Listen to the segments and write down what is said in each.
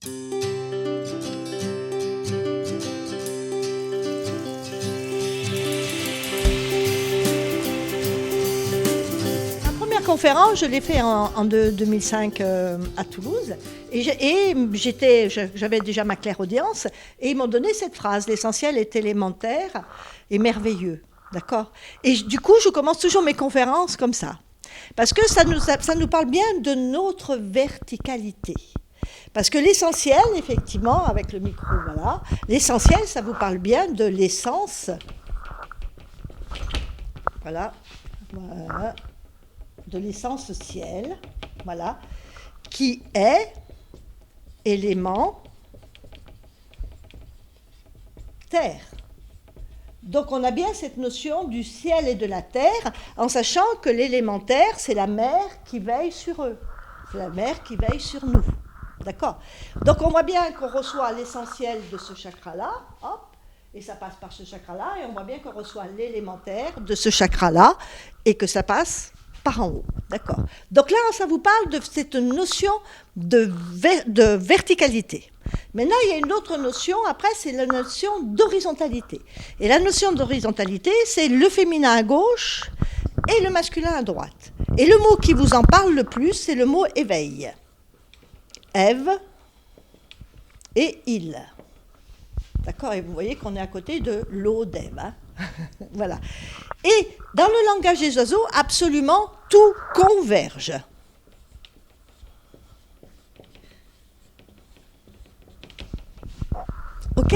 La première conférence, je l'ai fait en 2005 à Toulouse. Et j'avais déjà ma clairaudience. Et ils m'ont donné cette phrase: l'essentiel est élémentaire et merveilleux. D'accord ? Et du coup, je commence toujours mes conférences comme ça. Parce que ça nous parle bien de notre verticalité. Parce que l'essentiel, effectivement, avec le micro, voilà, l'essentiel, ça vous parle bien de l'essence. Voilà. De l'essence ciel, voilà, qui est élément terre. Donc on a bien cette notion du ciel et de la terre, en sachant que l'élémentaire, c'est la mer qui veille sur eux. C'est la mer qui veille sur nous. D'accord ? Donc on voit bien qu'on reçoit l'essentiel de ce chakra-là, hop, et ça passe par ce chakra-là, et on voit bien qu'on reçoit l'élémentaire de ce chakra-là, et que ça passe par en haut. D'accord ? Donc là, ça vous parle de cette notion de verticalité. Maintenant, il y a une autre notion, après, c'est la notion d'horizontalité. Et la notion d'horizontalité, c'est le féminin à gauche et le masculin à droite. Et le mot qui vous en parle le plus, c'est le mot éveil. Ève et il. D'accord ? Et vous voyez qu'on est à côté de l'eau d'Ève. Hein. Voilà. Et dans le langage des oiseaux, absolument tout converge. Ok ?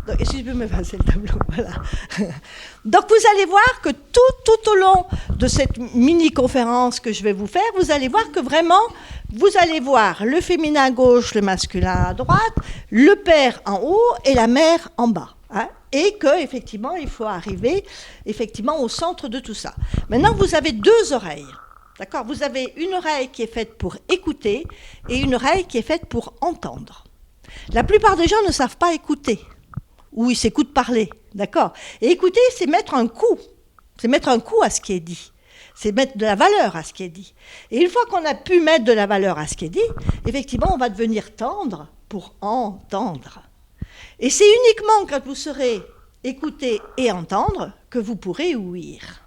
Donc, et si je peux me passer le tableau, voilà. Donc vous allez voir que tout au long de cette mini-conférence que je vais vous faire, vous allez voir que vraiment, vous allez voir le féminin à gauche, le masculin à droite, le père en haut et la mère en bas. Hein, et qu'effectivement, il faut arriver effectivement au centre de tout ça. Maintenant, vous avez deux oreilles. D'accord ? Vous avez une oreille qui est faite pour écouter et une oreille qui est faite pour entendre. La plupart des gens ne savent pas écouter, ou ils s'écoutent parler, d'accord ? Et écouter, c'est mettre un coup à ce qui est dit, c'est mettre de la valeur à ce qui est dit. Et une fois qu'on a pu mettre de la valeur à ce qui est dit, effectivement, on va devenir tendre pour entendre. Et c'est uniquement quand vous saurez écouter et entendre que vous pourrez ouïr.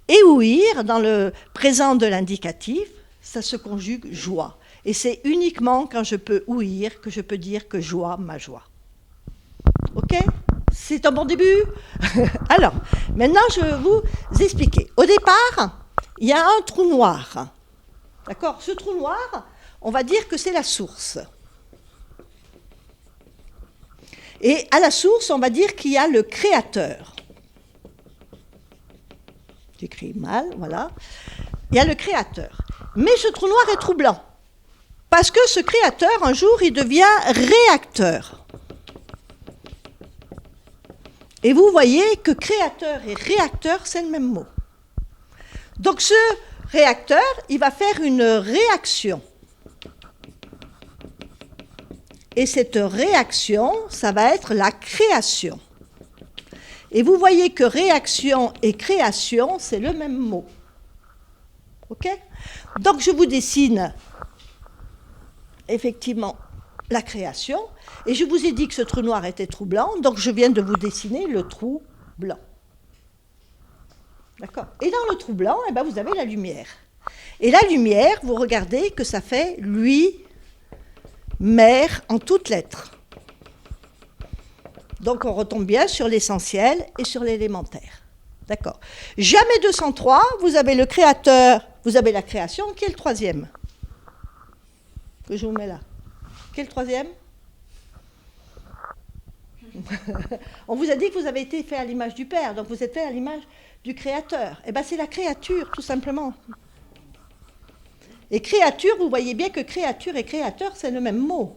Et ouïr, dans le présent de l'indicatif, ça se conjugue joie. Et c'est uniquement quand je peux ouïr que je peux dire que joie, ma joie. Ok ? C'est un bon début ? Alors, maintenant je vais vous expliquer. Au départ, il y a un trou noir. D'accord ? Ce trou noir, on va dire que c'est la source. Et à la source, on va dire qu'il y a le créateur. J'écris mal, voilà. Il y a le créateur. Mais ce trou noir est troublant. Parce que ce créateur, un jour, il devient réacteur. Et vous voyez que créateur et réacteur, c'est le même mot. Donc ce réacteur, il va faire une réaction. Et cette réaction, ça va être la création. Et vous voyez que réaction et création, c'est le même mot. Ok ? Donc je vous dessine effectivement la création, et je vous ai dit que ce trou noir était troublant, donc je viens de vous dessiner le trou blanc. D'accord ? Et dans le trou blanc, eh ben, vous avez la lumière. Et la lumière, vous regardez que ça fait lui, mère en toutes lettres. Donc on retombe bien sur l'essentiel et sur l'élémentaire. D'accord ? Jamais 203, vous avez le créateur, vous avez la création, qui est le troisième. Que je vous mets là. Quel troisième ? On vous a dit que vous avez été fait à l'image du Père, donc vous êtes fait à l'image du Créateur. Eh bien, c'est la créature, tout simplement. Et créature, vous voyez bien que créature et créateur, c'est le même mot.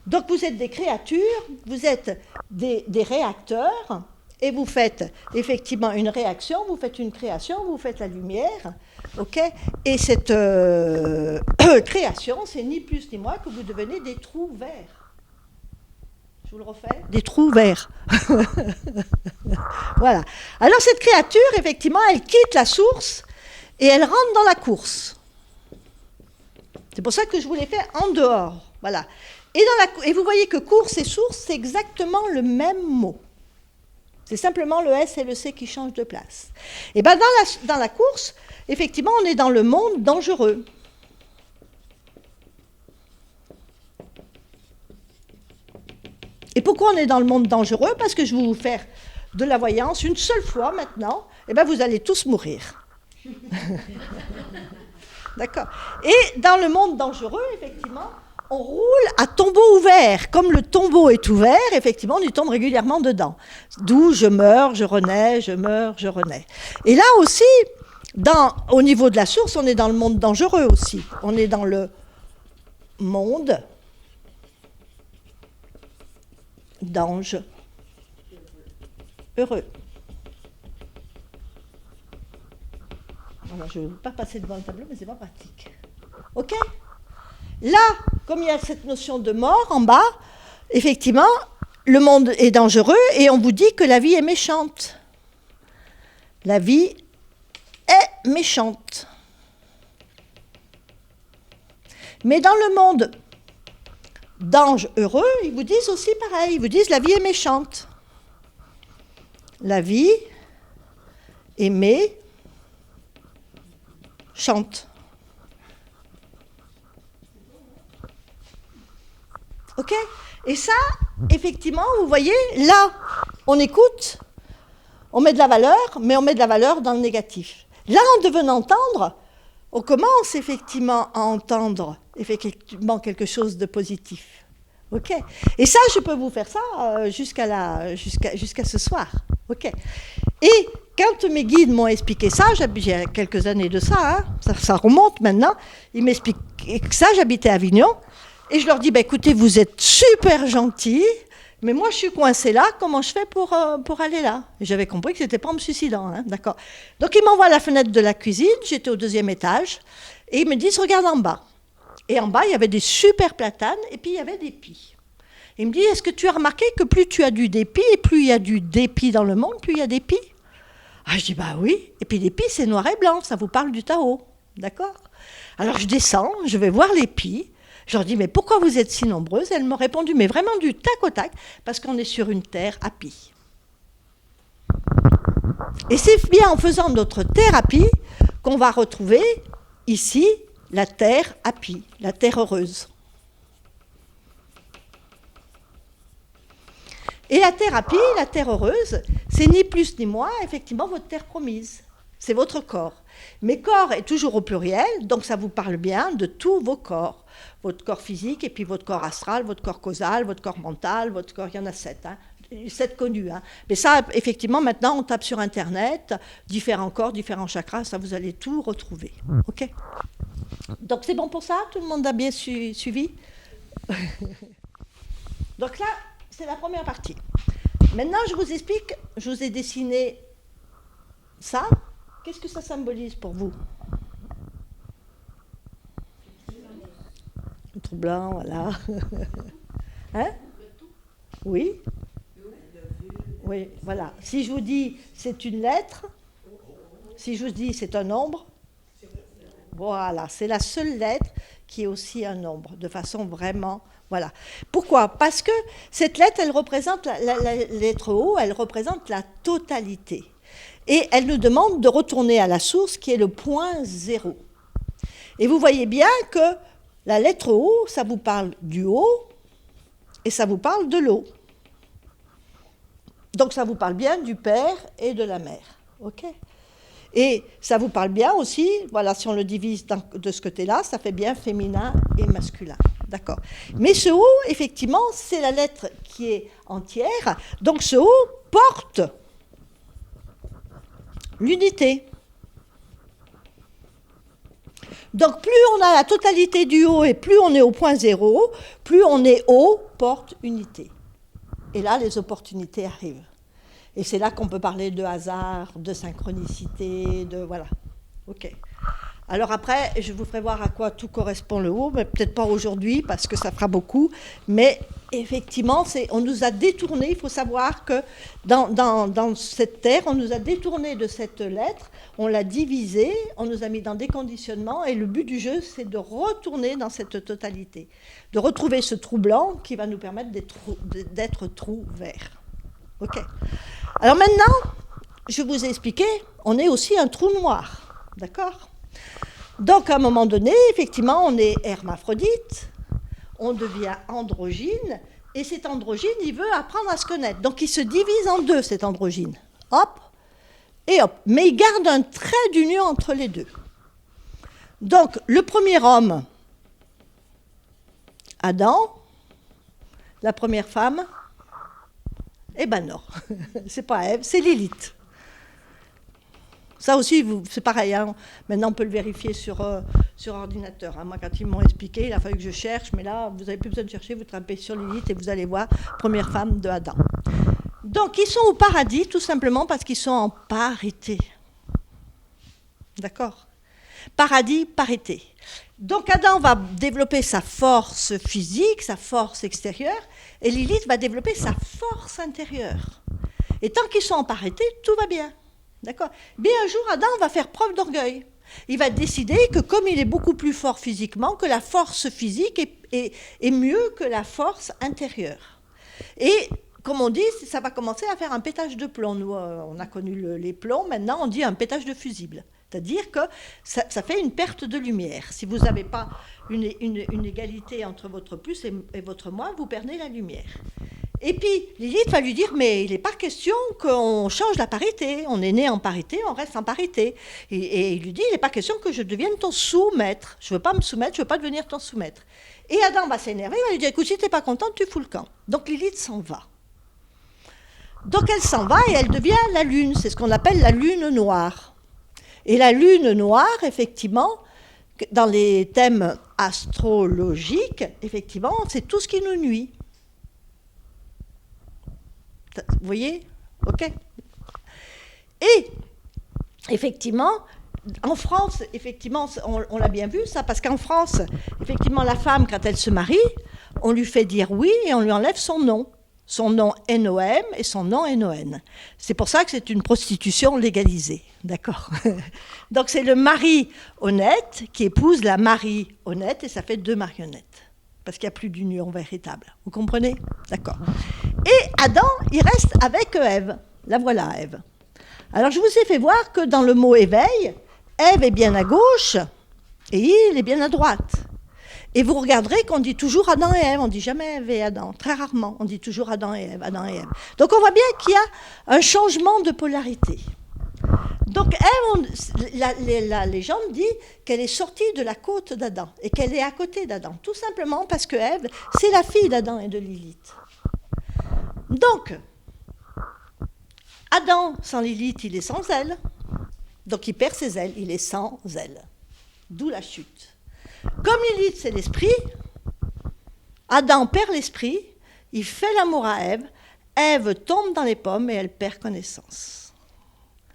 Donc vous êtes des créatures, vous êtes des réacteurs, et vous faites effectivement une réaction, vous faites une création, vous faites la lumière, ok ? Et cette création, c'est ni plus ni moins que vous devenez des trous verts. Je vous le refais ? Des trous verts. Voilà. Alors cette créature, effectivement, elle quitte la source et elle rentre dans la course. C'est pour ça que je vous l'ai fait en dehors. Voilà. Et vous voyez que course et source, c'est exactement le même mot. C'est simplement le S et le C qui changent de place. Et bien dans la course, effectivement, on est dans le monde dangereux. Et pourquoi on est dans le monde dangereux? Parce que je vais vous faire de la voyance une seule fois maintenant, et bien vous allez tous mourir. D'accord. Et dans le monde dangereux, effectivement, on roule à tombeau ouvert. Comme le tombeau est ouvert, effectivement, on y tombe régulièrement dedans. D'où je meurs, je renais, je meurs, je renais. Et là aussi, au niveau de la source, on est dans le monde dangereux aussi. On est dans le monde d'ange heureux. Voilà, je ne vais pas passer devant le tableau, mais c'est pas pratique. OK? Là, comme il y a cette notion de mort en bas, effectivement, le monde est dangereux et on vous dit que la vie est méchante. La vie est méchante. Mais dans le monde d'anges heureux, ils vous disent aussi pareil, ils vous disent la vie est méchante. La vie est méchante. OK? Et ça, effectivement, vous voyez, là, on écoute, on met de la valeur, mais on met de la valeur dans le négatif. Là, en devenant entendre, on commence effectivement à entendre effectivement quelque chose de positif. OK? Et ça, je peux vous faire ça jusqu'à ce soir. OK? Et quand mes guides m'ont expliqué ça, il y a quelques années de ça, hein, ça remonte maintenant, ils m'expliquent que ça, j'habitais à Avignon, et je leur dis, écoutez, vous êtes super gentils, mais moi je suis coincée là, comment je fais pour aller là? Et j'avais compris que ce n'était pas en me suicidant, hein, d'accord. Donc ils m'envoient à la fenêtre de la cuisine, j'étais au 2e étage, et ils me disent, regarde en bas. Et en bas, il y avait des super platanes, et puis il y avait des pis. Il me dit, est-ce que tu as remarqué que plus tu as du dépit, et plus il y a du dépit dans le monde, plus il y a des pis? Ah, je dis, oui. Et puis les pis, c'est noir et blanc, ça vous parle du Tao, d'accord? Alors je descends, je vais voir les pis. Je leur dis, mais pourquoi vous êtes si nombreuses? Elles m'ont répondu, mais vraiment du tac au tac, parce qu'on est sur une terre à pis. Et c'est bien en faisant notre thérapie qu'on va retrouver ici la terre à pis, la terre heureuse. Et la thérapie, la terre heureuse, c'est ni plus ni moins, effectivement, votre terre promise. C'est votre corps. Mais corps est toujours au pluriel, donc ça vous parle bien de tous vos corps. Votre corps physique, et puis votre corps astral, votre corps causal, votre corps mental, votre corps, il y en a 7, hein, 7 connus. Hein. Mais ça, effectivement, maintenant, on tape sur Internet, différents corps, différents chakras, ça vous allez tout retrouver. OK? Donc c'est bon pour ça? Tout le monde a bien suivi? Donc là, c'est la première partie. Maintenant, je vous explique, je vous ai dessiné ça. Qu'est-ce que ça symbolise pour vous? Le trou blanc, voilà. Hein? Oui? Oui, voilà. Si je vous dis c'est une lettre, si je vous dis c'est un nombre, voilà, c'est la seule lettre qui est aussi un nombre, de façon vraiment... Voilà. Pourquoi? Parce que cette lettre, elle représente, la lettre O, elle représente la totalité. Et elle nous demande de retourner à la source qui est le point zéro. Et vous voyez bien que la lettre O, ça vous parle du haut et ça vous parle de l'eau. Donc ça vous parle bien du père et de la mère. OK? Et ça vous parle bien aussi, voilà, si on le divise de ce côté-là, ça fait bien féminin et masculin. D'accord. Mais ce O, effectivement, c'est la lettre qui est entière. Donc ce O porte l'unité. Donc plus on a la totalité du O et plus on est au point zéro, plus on est O porte unité. Et là, les opportunités arrivent. Et c'est là qu'on peut parler de hasard, de synchronicité, de... Voilà. OK. Alors après, je vous ferai voir à quoi tout correspond le haut, mais peut-être pas aujourd'hui parce que ça fera beaucoup. Mais effectivement, on nous a détourné. Il faut savoir que dans cette terre, on nous a détourné de cette lettre, on l'a divisée, on nous a mis dans des conditionnements. Et le but du jeu, c'est de retourner dans cette totalité, de retrouver ce trou blanc qui va nous permettre d'être trou vert. Ok. Alors maintenant, je vous ai expliqué, on est aussi un trou noir, d'accord ? Donc, à un moment donné, effectivement, on est hermaphrodite, on devient androgyne, et cet androgyne, il veut apprendre à se connaître. Donc, il se divise en deux, cet androgyne. Hop, et hop. Mais il garde un trait d'union entre les deux. Donc, le premier homme, Adam, la première femme, eh ben non, c'est pas Ève, c'est Lilith. Ça aussi, c'est pareil, hein. Maintenant on peut le vérifier sur ordinateur. Hein. Moi, quand ils m'ont expliqué, il a fallu que je cherche, mais là, vous n'avez plus besoin de chercher, vous tapez sur Lilith et vous allez voir, première femme de Adam. Donc, ils sont au paradis, tout simplement parce qu'ils sont en parité. D'accord ? Paradis, parité. Donc, Adam va développer sa force physique, sa force extérieure, et Lilith va développer sa force intérieure. Et tant qu'ils sont en parité, tout va bien. D'accord ? Mais un jour, Adam va faire preuve d'orgueil. Il va décider que comme il est beaucoup plus fort physiquement, que la force physique est mieux que la force intérieure. Et comme on dit, ça va commencer à faire un pétage de plomb. Nous, on a connu les plombs, maintenant on dit un pétage de fusible. C'est-à-dire que ça fait une perte de lumière. Si vous n'avez pas une égalité entre votre plus et votre moins, vous perdez la lumière. Et puis, Lilith va lui dire, mais il n'est pas question qu'on change la parité. On est né en parité, on reste en parité. Et il lui dit, il n'est pas question que je devienne ton sous-maître. Je ne veux pas me soumettre, je ne veux pas devenir ton sous-maître. Et Adam va s'énerver, il va lui dire, écoute, si tu n'es pas contente, tu fous le camp. Donc Lilith s'en va. Donc elle s'en va et elle devient la lune. C'est ce qu'on appelle la lune noire. Et la lune noire, effectivement, dans les thèmes astrologiques, effectivement, c'est tout ce qui nous nuit. Vous voyez ? Ok. Et effectivement, en France, effectivement, on l'a bien vu ça, parce qu'en France, effectivement, la femme, quand elle se marie, on lui fait dire oui et on lui enlève son nom. Son nom NOM et son nom NON. C'est pour ça que c'est une prostitution légalisée. D'accord ? Donc c'est le mari honnête qui épouse la Marie honnête et ça fait deux marionnettes. Parce qu'il n'y a plus d'union véritable. Vous comprenez ? D'accord. Et Adam, il reste avec Ève. La voilà, Ève. Alors, je vous ai fait voir que dans le mot éveil, Ève est bien à gauche et il est bien à droite. Et vous regarderez qu'on dit toujours Adam et Ève. On ne dit jamais Ève et Adam. Très rarement, on dit toujours Adam et Ève, Adam et Ève. Donc, on voit bien qu'il y a un changement de polarité. Donc, Ève, la légende dit qu'elle est sortie de la côte d'Adam et qu'elle est à côté d'Adam, tout simplement parce que Ève, c'est la fille d'Adam et de Lilith. Donc, Adam sans Lilith, il est sans elle. Donc, il perd ses ailes, il est sans ailes. D'où la chute. Comme Lilith, c'est l'esprit, Adam perd l'esprit, il fait l'amour à Ève, Ève tombe dans les pommes et elle perd connaissance.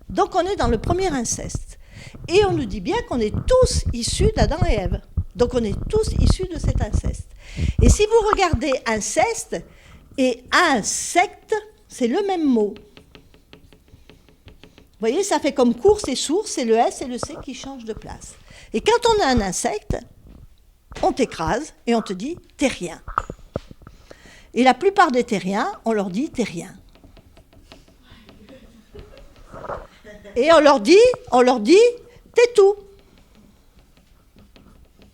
Donc on est dans le premier inceste. Et on nous dit bien qu'on est tous issus d'Adam et Ève. Donc on est tous issus de cet inceste. Et si vous regardez inceste et insecte, c'est le même mot. Vous voyez, ça fait comme course et source, c'est le S et le C qui changent de place. Et quand on a un insecte, on t'écrase et on te dit « t'es rien ». Et la plupart des terriens, on leur dit « t'es rien ». Et on leur dit « t'es tout ».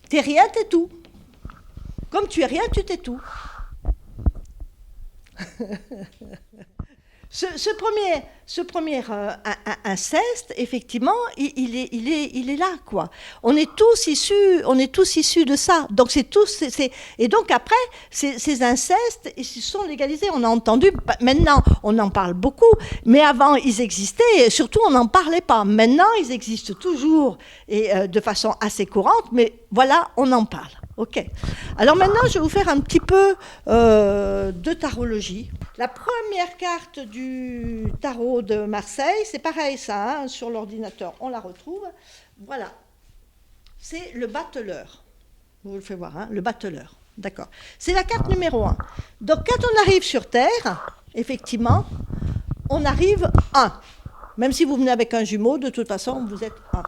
T'es rien, t'es tout. Comme tu es rien, tu t'es tout. Ce premier inceste, effectivement, il est là, quoi. On est tous issus de ça. Donc et donc après, ces incestes, ils se sont légalisés. On a entendu. Maintenant, on en parle beaucoup, mais avant, ils existaient. Et surtout, on n'en parlait pas. Maintenant, ils existent toujours et de façon assez courante. Mais voilà, on en parle. Ok. Alors maintenant, je vais vous faire un petit peu de tarologie. La première carte du tarot de Marseille, c'est pareil ça, hein, sur l'ordinateur, on la retrouve. Voilà. c'est le battleur. Je vous le fais voir, hein, le battleur. D'accord. C'est la carte numéro 1. Donc, quand on arrive sur Terre, effectivement, on arrive 1. Même si vous venez avec un jumeau, de toute façon, vous êtes 1.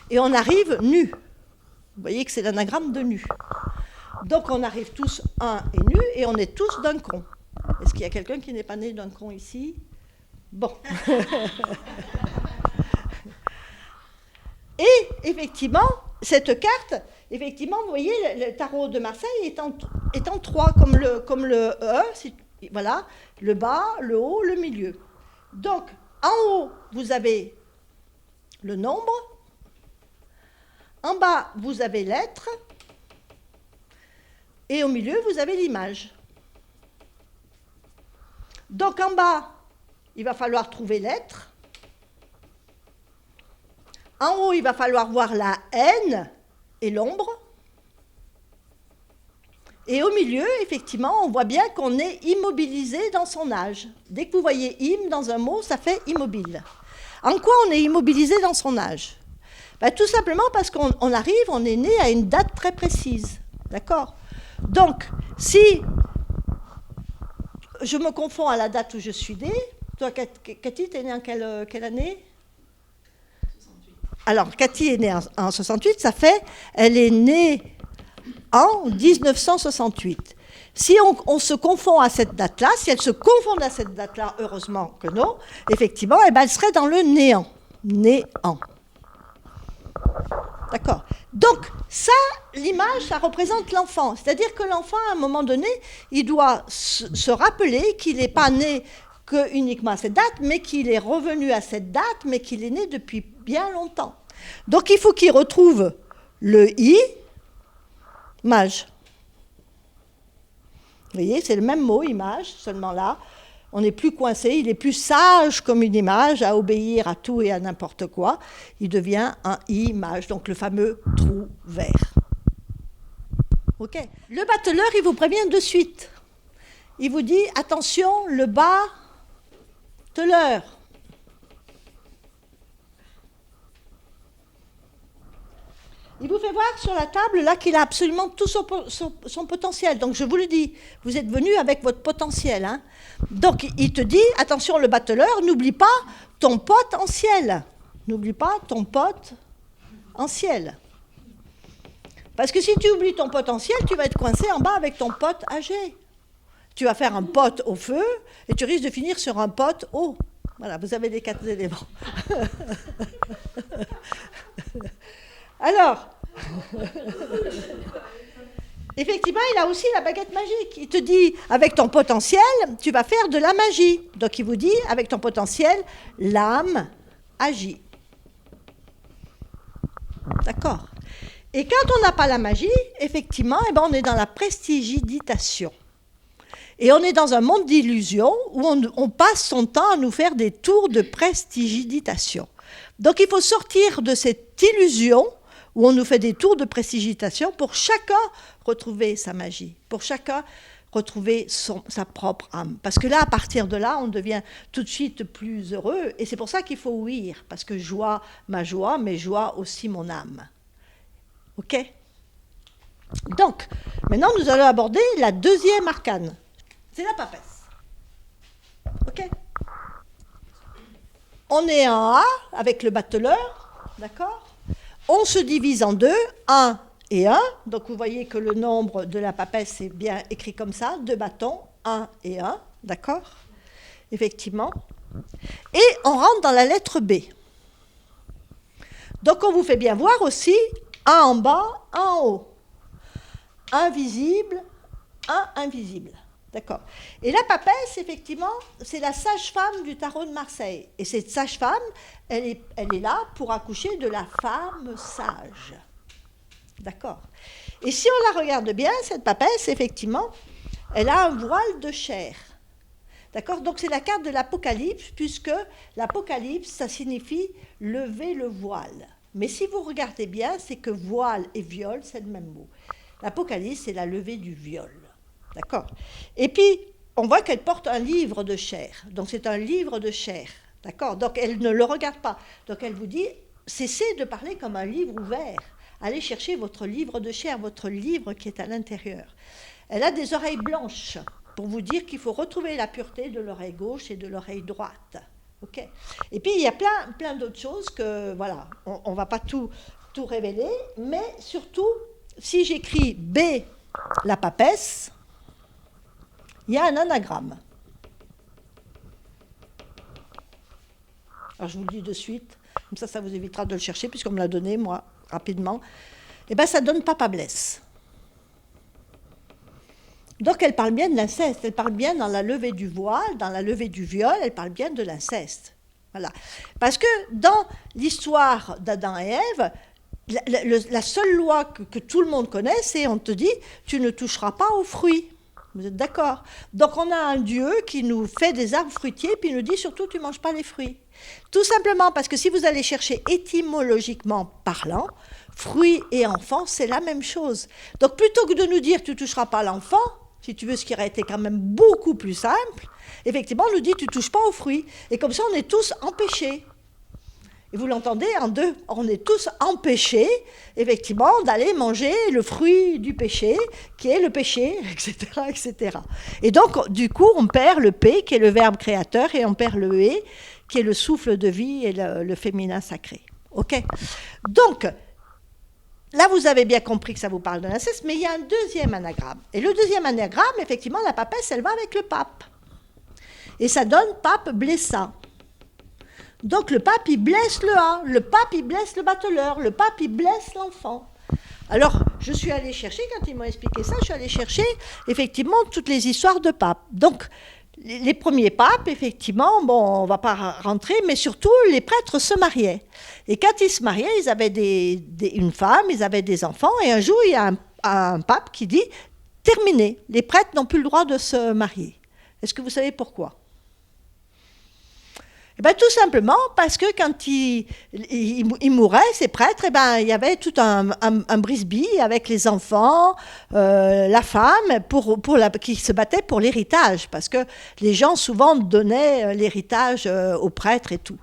Et on arrive nu. Vous voyez que c'est l'anagramme de nu. Donc, on arrive tous 1 et nu, et on est tous d'un con. Est-ce qu'il y a quelqu'un qui n'est pas né d'un con ici? Bon. Et effectivement, cette carte, effectivement, vous voyez, le tarot de Marseille est en 3, comme le E, voilà, le bas, le haut, le milieu. Donc, en haut, vous avez le nombre, en bas, vous avez l'être, et au milieu, vous avez l'image. Donc, en bas, il va falloir trouver l'être. En haut, il va falloir voir la haine et l'ombre. Et au milieu, effectivement, on voit bien qu'on est immobilisé dans son âge. Dès que vous voyez im dans un mot, ça fait immobile. En quoi on est immobilisé dans son âge? Ben, tout simplement parce qu'on arrive, on est né à une date très précise. D'accord? Donc, si je me confonds à la date où je suis née, toi, Cathy, tu es née en quelle année? Alors, Cathy est née en 68, ça fait, elle est née en 1968. Si on se confond à cette date-là, si elle se confond à cette date-là, heureusement que non, effectivement, eh ben, elle serait dans le néant. Néant. D'accord. Donc, ça, l'image, ça représente l'enfant. C'est-à-dire que l'enfant, à un moment donné, il doit se rappeler qu'il n'est pas né que uniquement à cette date, mais qu'il est revenu à cette date, mais qu'il est né depuis bien longtemps. Donc, il faut qu'il retrouve le I, mage. Vous voyez, c'est le même mot, image, seulement là, on n'est plus coincé, il est plus sage comme une image, à obéir à tout et à n'importe quoi. Il devient un image, donc le fameux trou vert. OK. Le battleur, il vous prévient de suite. Il vous dit, attention, le battleur. Il vous fait voir sur la table là qu'il a absolument tout son potentiel. Donc je vous le dis, vous êtes venu avec votre potentiel. Hein. Donc il te dit, attention le battleur, n'oublie pas ton potentiel. N'oublie pas ton potentiel. Parce que si tu oublies ton potentiel, tu vas être coincé en bas avec ton pote âgé. Tu vas faire un pote au feu et tu risques de finir sur un pote au. Voilà, vous avez les 4 éléments. Alors, effectivement, il a aussi la baguette magique. Il te dit, avec ton potentiel, tu vas faire de la magie. Donc, il vous dit, avec ton potentiel, l'âme agit. D'accord. Et quand on n'a pas la magie, effectivement, eh ben, on est dans la prestidigitation. Et on est dans un monde d'illusions où on passe son temps à nous faire des tours de prestidigitation. Donc, il faut sortir de cette illusion où on nous fait des tours de prestidigitation pour chacun retrouver sa magie, pour chacun retrouver sa propre âme. Parce que là, à partir de là, on devient tout de suite plus heureux. Et c'est pour ça qu'il faut ouïr, parce que joie, ma joie, mais joie aussi mon âme. OK? Donc, maintenant, nous allons aborder la deuxième arcane. C'est la papesse. OK? On est en A avec le battleur, d'accord? On se divise en deux, 1 et 1. Donc, vous voyez que le nombre de la papesse est bien écrit comme ça, 2 bâtons, 1 et 1, d'accord? Effectivement. Et on rentre dans la lettre B. Donc, on vous fait bien voir aussi 1 en bas, 1 en haut. 1 visible, 1 invisible. D'accord. Et la papesse, effectivement, c'est la sage-femme du tarot de Marseille. Et cette sage-femme, elle est là pour accoucher de la femme sage. D'accord. Et si on la regarde bien, cette papesse, effectivement, elle a un voile de chair. D'accord. Donc c'est la carte de l'Apocalypse, puisque l'Apocalypse, ça signifie lever le voile. Mais si vous regardez bien, c'est que voile et viol, c'est le même mot. L'Apocalypse, c'est la levée du viol. D'accord. Et puis, on voit qu'elle porte un livre de chair. Donc, c'est un livre de chair. D'accord. Donc, elle ne le regarde pas. Donc, elle vous dit, cessez de parler comme un livre ouvert. allez chercher votre livre de chair, votre livre qui est à l'intérieur. Elle a des oreilles blanches pour vous dire qu'il faut retrouver la pureté de l'oreille gauche et de l'oreille droite. Okay. Et puis il y a plein d'autres choses que, voilà, on ne va pas tout révéler, mais surtout, si j'écris B, la papesse, il y a un anagramme. Alors je vous le dis de suite, comme ça vous évitera de le chercher, puisqu'on me l'a donné, moi, rapidement. Eh bien, ça donne Papa blesse. Donc elle parle bien de l'inceste, elle parle bien dans la levée du voile, dans la levée du viol, elle parle bien de l'inceste. Voilà. Parce que dans l'histoire d'Adam et Ève, la seule loi que tout le monde connaît, c'est on te dit, tu ne toucheras pas aux fruits. Vous êtes d'accord? Donc on a un Dieu qui nous fait des arbres fruitiers, puis il nous dit surtout, tu ne manges pas les fruits. Tout simplement parce que si vous allez chercher étymologiquement parlant, fruits et enfants, c'est la même chose. Donc plutôt que de nous dire, tu ne toucheras pas l'enfant, si tu veux, ce qui aurait été quand même beaucoup plus simple, effectivement, on nous dit, tu ne touches pas aux fruits. Et comme ça, on est tous empêchés. Et vous l'entendez en deux, on est tous empêchés, effectivement, d'aller manger le fruit du péché, qui est le péché, etc., etc. Et donc, du coup, on perd le P, qui est le verbe créateur, et on perd le E, qui est le souffle de vie et le féminin sacré. OK? Donc, là, vous avez bien compris que ça vous parle de l'inceste, mais il y a un deuxième anagramme. Et le deuxième anagramme, effectivement, la papesse, elle va avec le pape. Et ça donne pape blessa. Donc le pape, il blesse le A, le pape, il blesse le bateleur, le pape, il blesse l'enfant. Alors, je suis allée chercher, quand ils m'ont expliqué ça, je suis allée chercher, effectivement, toutes les histoires de papes. Donc, les premiers papes, effectivement, bon, on ne va pas rentrer, mais surtout, les prêtres se mariaient. Et quand ils se mariaient, ils avaient une femme, ils avaient des enfants, et un jour, il y a un pape qui dit, terminé, les prêtres n'ont plus le droit de se marier. Est-ce que vous savez pourquoi ? Eh bien, tout simplement parce que quand ils mouraient, ces prêtres, eh ben, il y avait tout un brisbee avec les enfants, la femme, qui se battait pour l'héritage, parce que les gens souvent donnaient l'héritage aux prêtres et tout.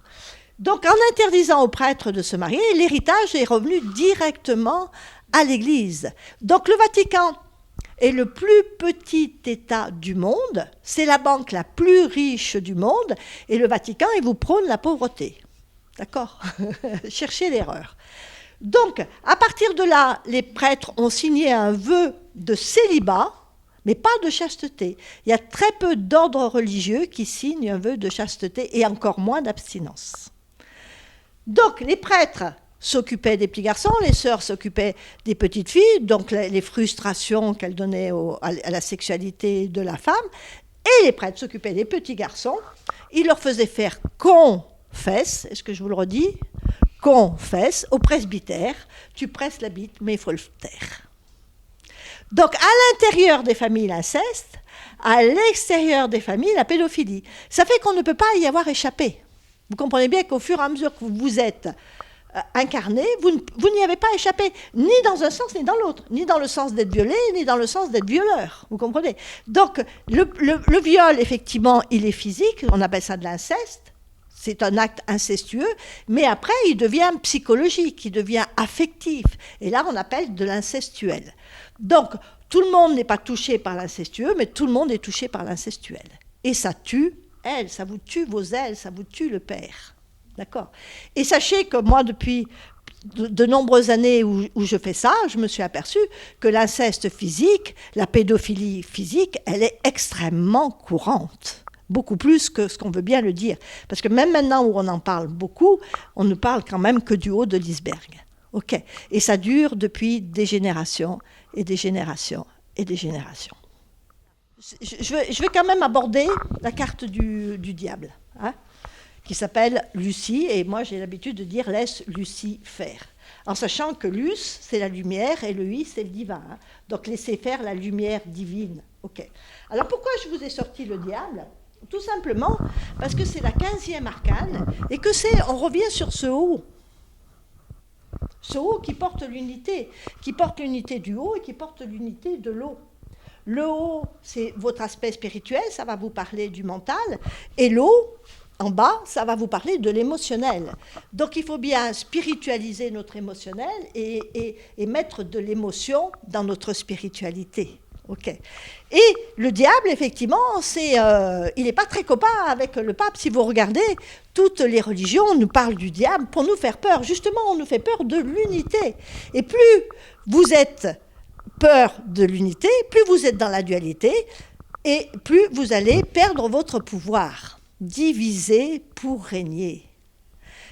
Donc, en interdisant aux prêtres de se marier, l'héritage est revenu directement à l'Église. Donc, le Vatican est le plus petit État du monde, c'est la banque la plus riche du monde, et le Vatican, il vous prône la pauvreté. D'accord? Cherchez l'erreur. Donc, à partir de là, les prêtres ont signé un vœu de célibat, mais pas de chasteté. Il y a très peu d'ordres religieux qui signent un vœu de chasteté, et encore moins d'abstinence. Donc, les prêtres s'occupaient des petits garçons, les sœurs s'occupaient des petites filles, donc les frustrations qu'elles donnaient à la sexualité de la femme, et les prêtres s'occupaient des petits garçons, ils leur faisaient faire confesse, est-ce que je vous le redis? Confesse au presbytère, tu presses la bite, mais il faut le taire. Donc à l'intérieur des familles l'inceste, à l'extérieur des familles la pédophilie. Ça fait qu'on ne peut pas y avoir échappé. Vous comprenez bien qu'au fur et à mesure que vous êtes incarné, vous n'y avez pas échappé, ni dans un sens ni dans l'autre, ni dans le sens d'être violé, ni dans le sens d'être violeur, vous comprenez? Donc, le viol, effectivement, il est physique, on appelle ça de l'inceste, c'est un acte incestueux, mais après, il devient psychologique, il devient affectif, et là, on appelle de l'incestuel. Donc, tout le monde n'est pas touché par l'incestueux, mais tout le monde est touché par l'incestuel. Et ça tue, ça vous tue vos ailes, ça vous tue le père. D'accord. Et sachez que moi, depuis de nombreuses années où je fais ça, je me suis aperçue que l'inceste physique, la pédophilie physique, elle est extrêmement courante. Beaucoup plus que ce qu'on veut bien le dire. Parce que même maintenant où on en parle beaucoup, on ne parle quand même que du haut de l'iceberg. OK. Et ça dure depuis des générations et des générations et des générations. Je vais quand même aborder la carte du diable, hein, qui s'appelle Lucie, et moi j'ai l'habitude de dire « laisse Lucie faire ». En sachant que Luce, c'est la lumière, et le I, c'est le divin. Hein. Donc laissez faire la lumière divine. Okay. Alors pourquoi je vous ai sorti le diable? Tout simplement parce que c'est la 15e arcane, et que on revient sur ce haut. Ce haut qui porte l'unité du haut et qui porte l'unité de l'eau. Le haut, c'est votre aspect spirituel, ça va vous parler du mental, et l'eau, en bas, ça va vous parler de l'émotionnel. Donc il faut bien spiritualiser notre émotionnel et mettre de l'émotion dans notre spiritualité. Okay. Et le diable, effectivement, il n'est pas très copain avec le pape. Si vous regardez, toutes les religions nous parlent du diable pour nous faire peur. Justement, on nous fait peur de l'unité. Et plus vous êtes peur de l'unité, plus vous êtes dans la dualité, et plus vous allez perdre votre pouvoir. Diviser pour régner.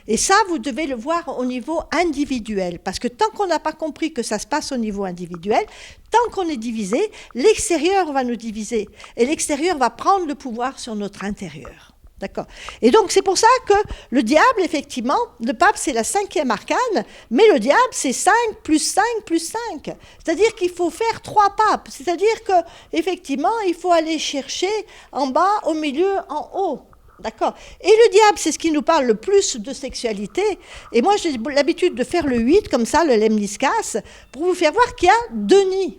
Et ça, vous devez le voir au niveau individuel, parce que tant qu'on n'a pas compris que ça se passe au niveau individuel, tant qu'on est divisé, l'extérieur va nous diviser, et l'extérieur va prendre le pouvoir sur notre intérieur. D'accord ? Et donc, c'est pour ça que le diable, effectivement, le pape, c'est la 5e arcane, mais le diable, c'est 5 plus 5 plus 5. C'est-à-dire qu'il faut faire 3 papes. C'est-à-dire qu'effectivement, il faut aller chercher en bas, au milieu, en haut. D'accord. Et le diable, c'est ce qui nous parle le plus de sexualité. Et moi, j'ai l'habitude de faire le 8, comme ça, le lemniscas, pour vous faire voir qu'il y a 2 nids.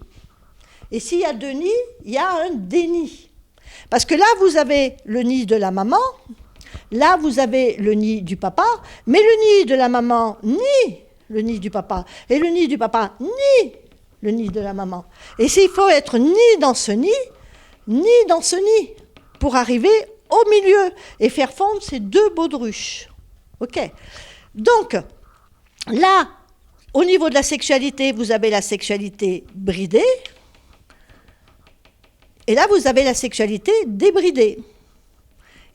Et s'il y a 2 nids, il y a un déni. Parce que là, vous avez le nid de la maman, là, vous avez le nid du papa, mais le nid de la maman, ni le nid du papa, et le nid du papa, ni le nid de la maman. Et s'il faut être ni dans ce nid, ni dans ce nid, pour arriver au milieu et faire fondre ces 2 baudruches. OK. Donc, là, au niveau de la sexualité, vous avez la sexualité bridée, et là, vous avez la sexualité débridée.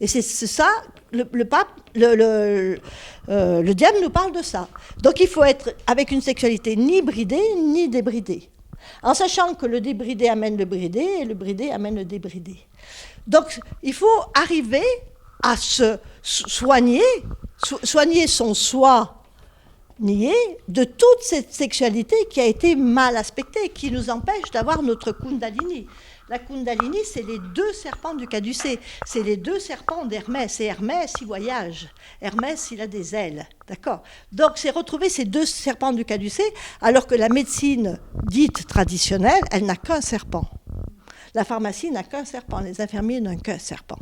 Et c'est ça, le pape, le diable nous parle de ça. Donc, il faut être avec une sexualité ni bridée, ni débridée. En sachant que le débridé amène le bridé, et le bridé amène le débridé. Donc, il faut arriver à se soigner son soi nié de toute cette sexualité qui a été mal aspectée, qui nous empêche d'avoir notre Kundalini. La Kundalini, c'est les 2 serpents du caducée, c'est les 2 serpents d'Hermès. Et Hermès, il voyage. Hermès, il a des ailes. D'accord ? Donc, c'est retrouver ces 2 serpents du caducée, alors que la médecine dite traditionnelle, elle n'a qu'un serpent. La pharmacie n'a qu'un serpent, les infirmiers n'ont qu'un serpent.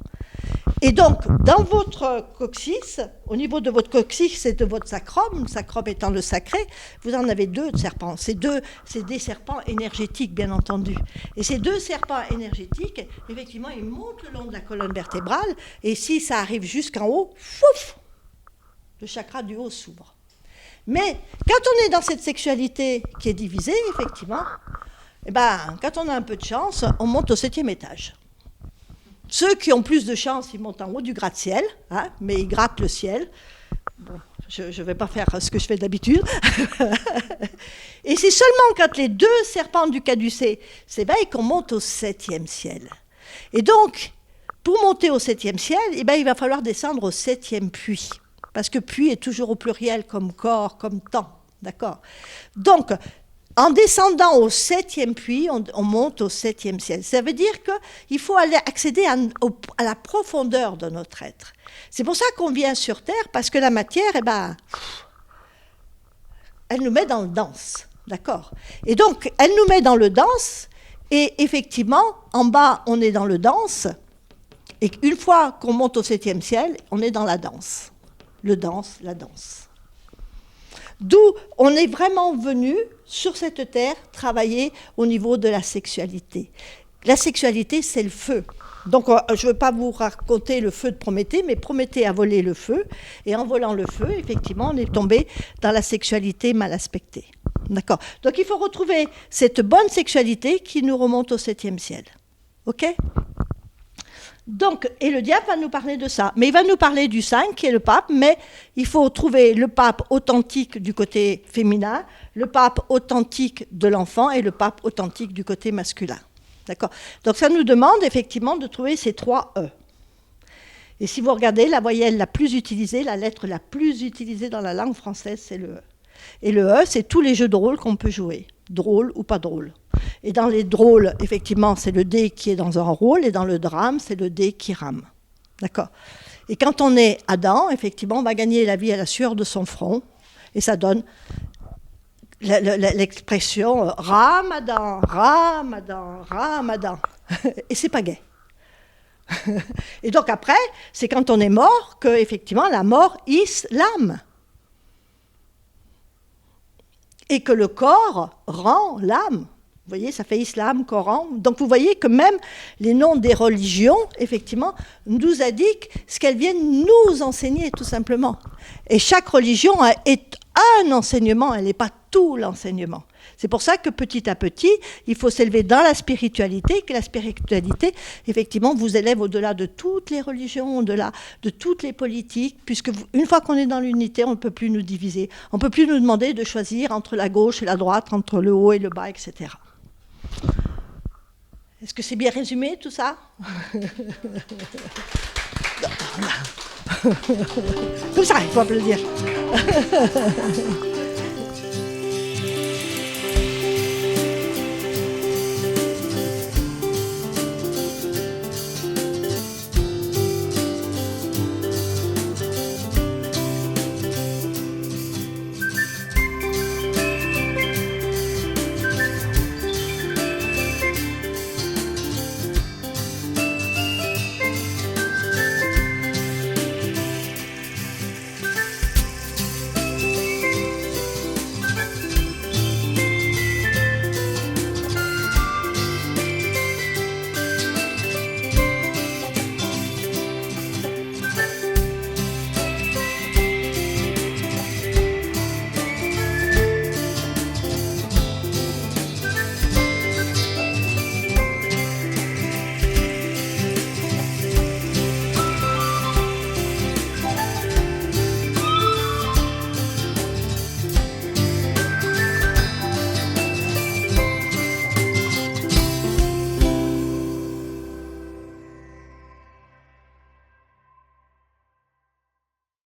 Et donc, dans votre coccyx, au niveau de votre coccyx et de votre sacrum, le sacrum étant le sacré, vous en avez 2 serpents. C'est des serpents énergétiques, bien entendu. Et ces 2 serpents énergétiques, effectivement, ils montent le long de la colonne vertébrale, et si ça arrive jusqu'en haut, fouf, le chakra du haut s'ouvre. Mais quand on est dans cette sexualité qui est divisée, effectivement, eh ben, quand on a un peu de chance, on monte au 7e étage. Ceux qui ont plus de chance, ils montent en haut du gratte-ciel, hein, mais ils grattent le ciel. Bon, je ne vais pas faire ce que je fais d'habitude. Et c'est seulement quand les 2 serpents du caducée s'éveillent qu'on monte au 7e ciel. Et donc, pour monter au 7e ciel, eh ben, il va falloir descendre au 7e puits. Parce que puits est toujours au pluriel, comme corps, comme temps. D'accord ? Donc, en descendant au 7e puits, on monte au 7e ciel. Ça veut dire qu'il faut aller accéder à la profondeur de notre être. C'est pour ça qu'on vient sur Terre, parce que la matière, eh ben, elle nous met dans le dense. D'accord ? Et donc, elle nous met dans le dense, et effectivement, en bas, on est dans le dense, et une fois qu'on monte au 7e ciel, on est dans la danse. Le dense, la danse. D'où on est vraiment venu, sur cette terre, travailler au niveau de la sexualité. La sexualité, c'est le feu. Donc, je ne veux pas vous raconter le feu de Prométhée, mais Prométhée a volé le feu, et en volant le feu, effectivement, on est tombé dans la sexualité mal aspectée. D'accord ? Donc, il faut retrouver cette bonne sexualité qui nous remonte au 7e ciel. OK ? Donc, et le diable va nous parler de ça. Mais il va nous parler du 5, qui est le pape, mais il faut trouver le pape authentique du côté féminin, le pape authentique de l'enfant et le pape authentique du côté masculin. D'accord ? Donc, ça nous demande effectivement de trouver ces 3 E. Et si vous regardez, la voyelle la plus utilisée, la lettre la plus utilisée dans la langue française, c'est le E. Et le E, c'est tous les jeux de rôle qu'on peut jouer, drôle ou pas drôle. Et dans les drôles, effectivement, c'est le dé qui est dans un rôle, et dans le drame, c'est le dé qui rame. D'accord ? Et quand on est Adam, effectivement, on va gagner la vie à la sueur de son front, et ça donne l'expression Ramadan, Ramadan, Ramadan. Et c'est pas gai. Et donc après, c'est quand on est mort que, effectivement, la mort hisse l'âme. Et que le corps rend l'âme. Vous voyez, ça fait islam, Coran. Donc vous voyez que même les noms des religions, effectivement, nous indiquent ce qu'elles viennent nous enseigner, tout simplement. Et chaque religion est un enseignement, elle n'est pas tout l'enseignement. C'est pour ça que petit à petit, il faut s'élever dans la spiritualité, que la spiritualité, effectivement, vous élève au-delà de toutes les religions, au-delà de toutes les politiques, puisque une fois qu'on est dans l'unité, on ne peut plus nous diviser. On ne peut plus nous demander de choisir entre la gauche et la droite, entre le haut et le bas, etc. Est-ce que c'est bien résumé, tout ça? Comme ça, il faut applaudir.